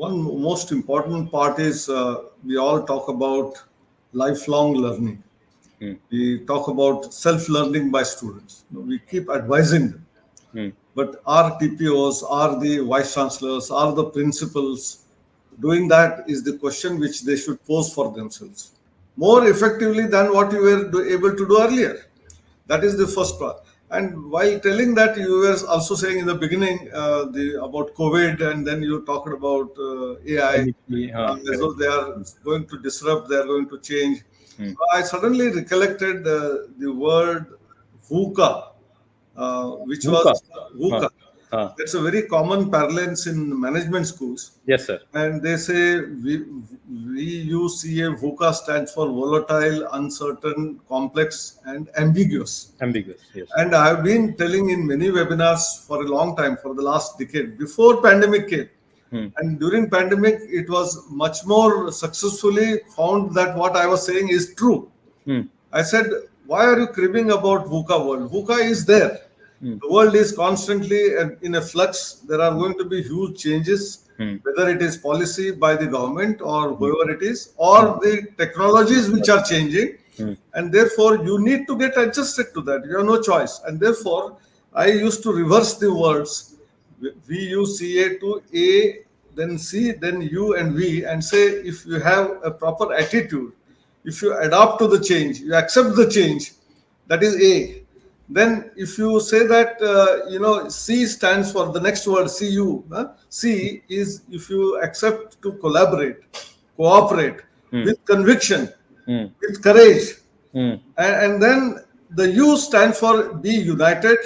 one most important part is we all talk about lifelong learning. We talk about self-learning by students. We keep advising them. But are TPOs, are the vice chancellors, are the principals doing that is the question which they should pose for themselves more effectively than what you were able to do earlier. That is the first part. And while telling that, you were also saying in the beginning about COVID, and then you talked about AI, as though they are going to disrupt, they are going to change. I suddenly recollected the word VUCA, which was VUCA. That's a very common parlance in management schools. Yes, sir. And they say VUCA, VUCA stands for volatile, uncertain, complex, and ambiguous. Ambiguous, yes. And I have been telling in many webinars for a long time, for the last decade, before pandemic came. And during pandemic, it was much more successfully found that what I was saying is true. I said, why are you cribbing about VUCA world? VUCA is there. The world is constantly in a flux. There are going to be huge changes, whether it is policy by the government or whoever it is, or the technologies which are changing. And therefore, you need to get adjusted to that. You have no choice. And therefore, I used to reverse the words, VUCA to A, then C, then U and V, and say if you have a proper attitude, if you adapt to the change, you accept the change, that is A. Then if you say that, C stands for the next word, CU. C is if you accept to collaborate, cooperate with conviction, with courage. And then the U stands for be united,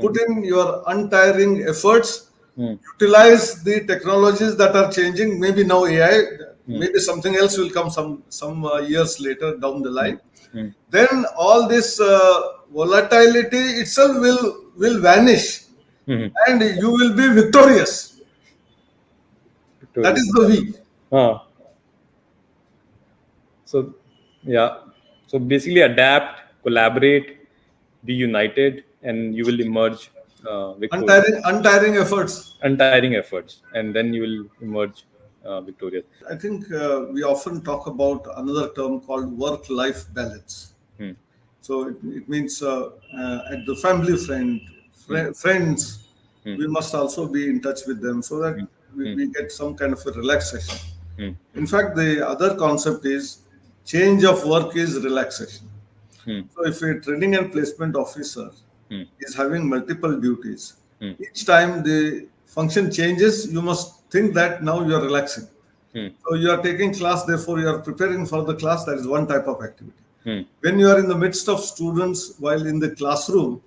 put in your untiring efforts, utilize the technologies that are changing, maybe now AI, maybe something else will come some years later down the line. Then all this volatility itself will vanish, and you will be victorious. That is the V. So, yeah. So basically, adapt, collaborate, be united, and you will emerge victorious. Untiring efforts. Untiring efforts, and then you will emerge victorious. I think we often talk about another term called work-life balance. So it means at the family friends, we must also be in touch with them so that we get some kind of a relaxation. In fact, the other concept is change of work is relaxation. So if a training and placement officer is having multiple duties, each time the function changes, you must think that now you are relaxing. So you are taking class, therefore you are preparing for the class. That is one type of activity. When you are in the midst of students while in the classroom,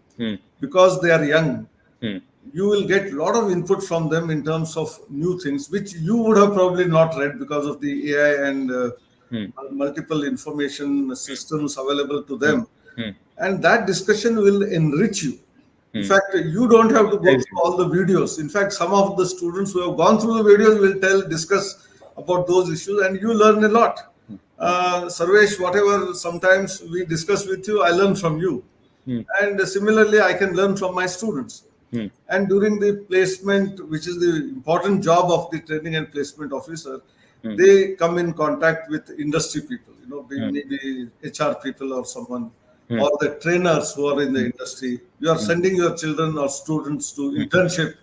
because they are young, you will get a lot of input from them in terms of new things, which you would have probably not read because of the AI and multiple information systems available to them. And that discussion will enrich you. In fact, you don't have to go through all the videos. In fact, some of the students who have gone through the videos will discuss about those issues, and you learn a lot. Sarvesh, whatever sometimes we discuss with you, I learn from you. And similarly, I can learn from my students. And during the placement, which is the important job of the training and placement officer, they come in contact with industry people, maybe HR people or someone, or the trainers who are in the industry. You are sending your children or students to internship.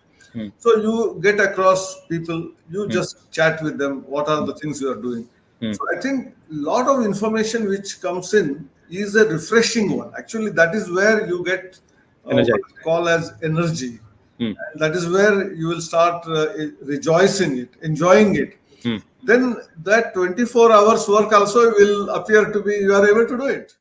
So you get across people, you just chat with them, what are the things you are doing. So I think a lot of information which comes in is a refreshing one. Actually, that is where you get what we call as energy. And that is where you will start rejoicing it, enjoying it. Then that 24 hours work also will appear to be, you are able to do it.